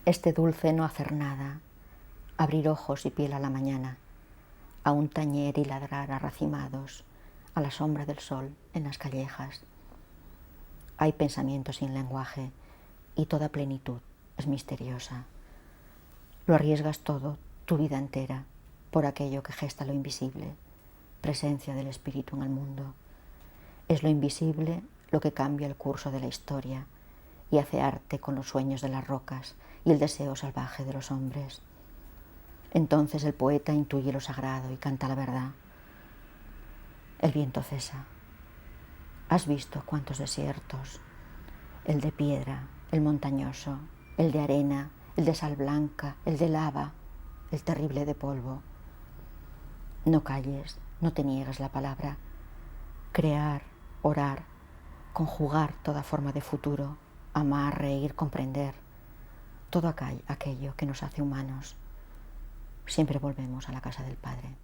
este dulce no hacer nada, abrir ojos y piel a la mañana, aún tañer y ladrar arracimados a la sombra del sol en las callejas. Hay pensamientos sin lenguaje y toda plenitud es misteriosa. Lo arriesgas todo, tu vida entera, por aquello que gesta lo invisible, presencia del espíritu en el mundo. Es lo invisible lo que cambia el curso de la historia y hace arte con los sueños de las rocas y el deseo salvaje de los hombres. Entonces el poeta intuye lo sagrado y canta la verdad. El viento cesa. ¿Has visto cuántos desiertos? El de piedra, el montañoso, el de arena, el de sal blanca, el de lava, el terrible de polvo. No calles, no te niegues la palabra. Crear, orar, conjugar toda forma de futuro, amar, reír, comprender. Todo aquello que nos hace humanos. Siempre volvemos a la casa del Padre.